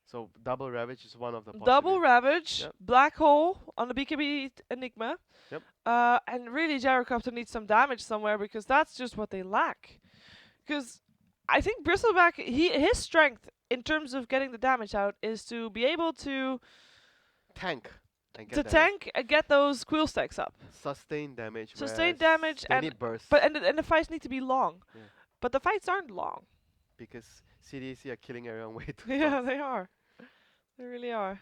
Speaker 1: So, double ravage is one of the
Speaker 2: Double ravage,
Speaker 1: Yep.
Speaker 2: black hole on the BKB Enigma.
Speaker 1: Yep.
Speaker 2: And really, Gyrocopter needs some damage somewhere because that's just what they lack. Because I think Bristleback, his strength in terms of getting the damage out is to be able to
Speaker 1: tank. and
Speaker 2: to
Speaker 1: get damage.
Speaker 2: tank and get those quill stacks up.
Speaker 1: Sustain damage,
Speaker 2: Sustain
Speaker 1: whereas
Speaker 2: damage
Speaker 1: they
Speaker 2: and
Speaker 1: need burst.
Speaker 2: and the fights need to be long.
Speaker 1: Yeah.
Speaker 2: But the fights aren't long.
Speaker 1: Because CDEC are killing everyone way too
Speaker 2: Yeah,
Speaker 1: fast.
Speaker 2: they are. They really are.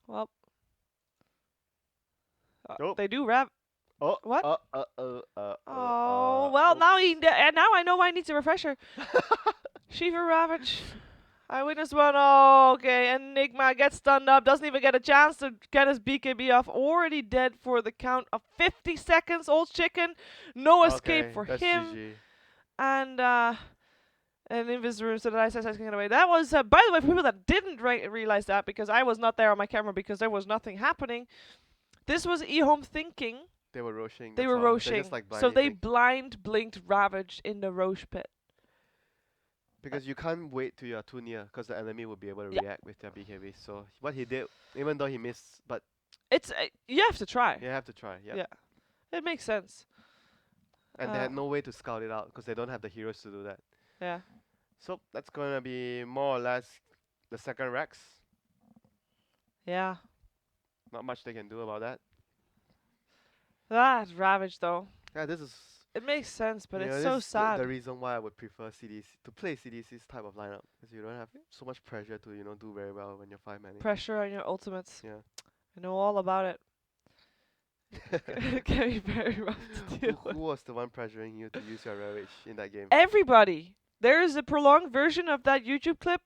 Speaker 2: Well,
Speaker 1: Nope.
Speaker 2: they do rap.
Speaker 1: Oh,
Speaker 2: What? Oh, well, now
Speaker 1: oops.
Speaker 2: and now I know I need a refresher. Shiva Ravage. Eyewitness one. Oh, okay. Enigma gets stunned up. Doesn't even get a chance to get his BKB off. Already dead for the count of 50 seconds. Old chicken. No escape
Speaker 1: Okay,
Speaker 2: for
Speaker 1: that's
Speaker 2: him.
Speaker 1: GG.
Speaker 2: And Invis so that I said I can get away. That was, by the way, for people that didn't realize that, because I was not there on my camera because there was nothing happening. This was EHOME thinking.
Speaker 1: They were roshing.
Speaker 2: They
Speaker 1: that's
Speaker 2: were
Speaker 1: all.
Speaker 2: roshing.
Speaker 1: They just like
Speaker 2: So
Speaker 1: blindly
Speaker 2: they
Speaker 1: think.
Speaker 2: blind blinked Ravage in the Roche pit.
Speaker 1: Because you can't wait till you're too near, because the enemy will be able to
Speaker 2: Yeah.
Speaker 1: react with their BKB. So what he did, even though he missed, but
Speaker 2: It's you have to try.
Speaker 1: you have to try. Yep.
Speaker 2: Yeah. It makes sense.
Speaker 1: And they had no way to scout it out, because they don't have the heroes to do that.
Speaker 2: Yeah.
Speaker 1: So that's gonna be more or less the second Rex.
Speaker 2: Yeah.
Speaker 1: Not much they can do about that.
Speaker 2: That Ravage though.
Speaker 1: Yeah, this is.
Speaker 2: It makes sense, but
Speaker 1: You know,
Speaker 2: it's
Speaker 1: this
Speaker 2: so
Speaker 1: is
Speaker 2: sad.
Speaker 1: the reason why I would prefer CDC to play CDC's type of lineup, because you don't have so much pressure to do very well when you're 5-manning.
Speaker 2: Pressure on your ultimates.
Speaker 1: Yeah.
Speaker 2: I know all about it. It can be very rough to
Speaker 1: who,
Speaker 2: deal with.
Speaker 1: who was the one pressuring you to use your Ravage in that game?
Speaker 2: Everybody. There is a prolonged version of that YouTube clip.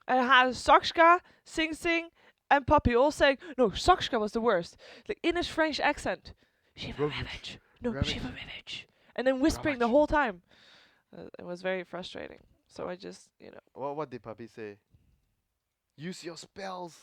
Speaker 2: And it has Sakshka, Sing Sing, and Puppy all saying, no, Sakshka was the worst. Like in his French accent. Shiva
Speaker 1: Ravage.
Speaker 2: Ravage. No,
Speaker 1: Ravage.
Speaker 2: Shiva Ravage. And then whispering the
Speaker 1: Ravage.
Speaker 2: whole time. It was very frustrating. So I just,
Speaker 1: What did Puppy say? Use your spells.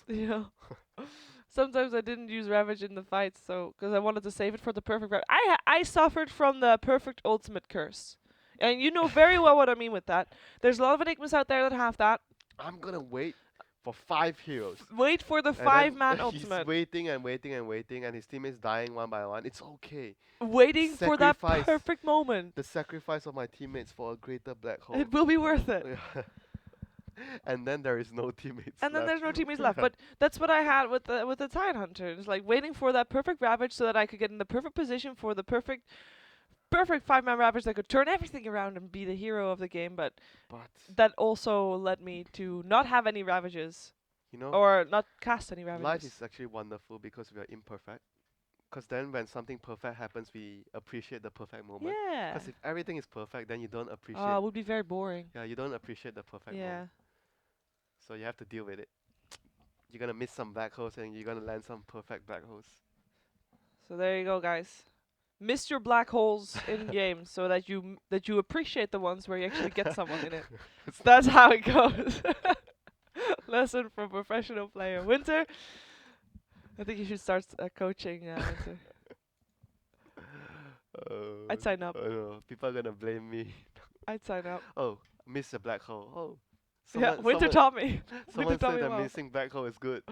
Speaker 2: Sometimes I didn't use Ravage in the fights, so because I wanted to save it for the perfect Ravage. I suffered from the perfect ultimate curse, and you know very well what I mean with that. There's a lot of enigmas out there that have that.
Speaker 1: I'm gonna wait for 5 heroes.
Speaker 2: Wait for the
Speaker 1: And then
Speaker 2: 5-man
Speaker 1: He's
Speaker 2: ultimate.
Speaker 1: waiting and waiting and waiting, and his teammates dying one by one. It's okay.
Speaker 2: Waiting for that
Speaker 1: Sacrifice.
Speaker 2: perfect moment.
Speaker 1: The sacrifice of my teammates for a greater black hole.
Speaker 2: It will be worth it.
Speaker 1: Yeah. And then there is no teammates.
Speaker 2: And then
Speaker 1: left.
Speaker 2: there's no teammates left. But that's what I had with the Tide Hunter. It's like waiting for that perfect Ravage so that I could get in the perfect position for the perfect 5-man Ravage that could turn everything around and be the hero of the game. But that also led me to not have any Ravages or not cast any Ravages.
Speaker 1: life is actually wonderful because we are imperfect. Because then when something perfect happens, we appreciate the perfect moment.
Speaker 2: Yeah.
Speaker 1: Because if everything is perfect, then you don't appreciate.
Speaker 2: It would be very boring.
Speaker 1: Yeah, you don't appreciate the perfect
Speaker 2: Yeah.
Speaker 1: moment. So you have to deal with it. You're gonna miss some black holes and you're gonna land some perfect black holes.
Speaker 2: So there you go, guys. Miss your black holes in games so that you appreciate the ones where you actually get someone in it. That's how it goes. Lesson from professional player Winter. I think you should start coaching Winter. I'd sign up.
Speaker 1: I know. People are gonna blame me.
Speaker 2: I'd sign up.
Speaker 1: Oh, miss a black hole. Oh.
Speaker 2: Yeah, Winter taught me.
Speaker 1: Someone
Speaker 2: Winter taught
Speaker 1: said
Speaker 2: me
Speaker 1: the
Speaker 2: well.
Speaker 1: missing black hole is good.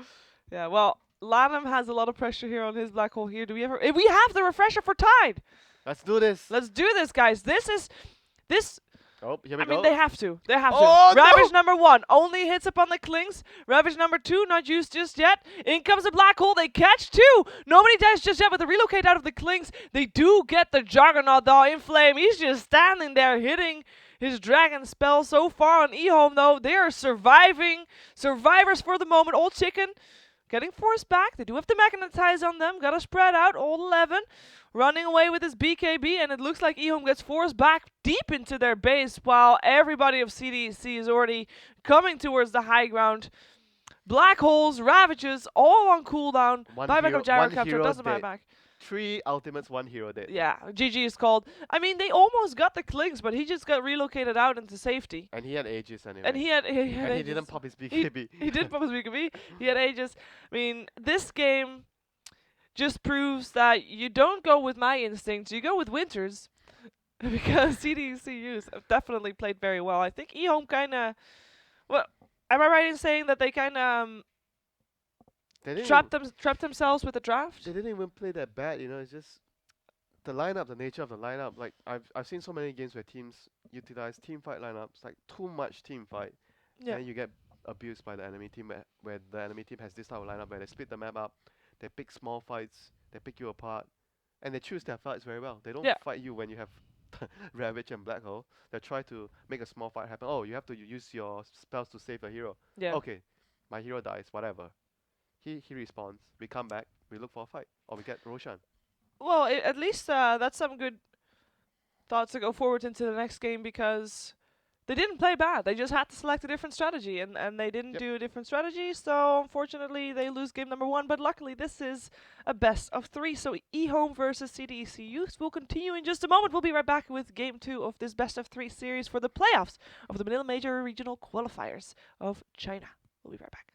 Speaker 2: Yeah, well, Lanham has a lot of pressure here on his black hole here. Do we ever... We have the refresher for Tide!
Speaker 1: Let's do this.
Speaker 2: Let's do this, guys. This...
Speaker 1: Oh, here we
Speaker 2: I
Speaker 1: go.
Speaker 2: mean, they have to. They have
Speaker 1: Oh,
Speaker 2: to. Ravage
Speaker 1: no!
Speaker 2: number 1 only hits upon the clings. Ravage number 2 not used just yet. In comes the black hole. They catch 2. Nobody dies just yet, but the relocate out of the clings. They do get the Juggernaut though in flame. He's just standing there hitting his dragon spell. So far on EHOME though, they are surviving. Survivors for the moment. Old Chicken getting forced back. They do have to magnetize on them. Gotta spread out. Old 11 running away with his BKB, and it looks like EHOME gets forced back deep into their base while everybody of CDEC is already coming towards the high ground. Black holes, Ravages, all on cooldown. Buyback of Gyrocopter doesn't buy back.
Speaker 1: 3 ultimates, 1 hero dead.
Speaker 2: Yeah, GG is called. I mean, they almost got the clings, but he just got relocated out into safety.
Speaker 1: And he had Aegis anyway.
Speaker 2: And he had
Speaker 1: and he
Speaker 2: Aegis.
Speaker 1: didn't pop his BKB.
Speaker 2: He did pop his BKB. He had Aegis. I mean, this game just proves that you don't go with my instincts, you go with Winter's. Because CDECUs have definitely played very well. I think EHOME kind of... Well, am I right in saying that they kind of trapped themselves with the draft?
Speaker 1: They didn't even play that bad, it's just the lineup, the nature of the lineup. Like, I've seen so many games where teams utilize team fight lineups, like too much team fight.
Speaker 2: Yeah.
Speaker 1: And you get abused by the enemy team, where the enemy team has this type of lineup where they split the map up, they pick small fights, they pick you apart, and they choose their fights very well. They don't
Speaker 2: Yeah.
Speaker 1: fight you when you have Ravage and Black Hole. They try to make a small fight happen. Oh, you have to use your spells to save a hero.
Speaker 2: Yeah.
Speaker 1: Okay, my hero dies, whatever. He respawns. We come back. We look for a fight, or we get Roshan.
Speaker 2: Well, at least that's some good thoughts to go forward into the next game because they didn't play bad. They just had to select a different strategy, and they didn't
Speaker 1: Yep.
Speaker 2: do a different strategy. So unfortunately, they lose game number 1. But luckily, this is a best of 3. So EHOME versus CDEC Youth will continue in just a moment. We'll be right back with game 2 of this best of 3 series for the playoffs of the Manila Major Regional Qualifiers of China. We'll be right back.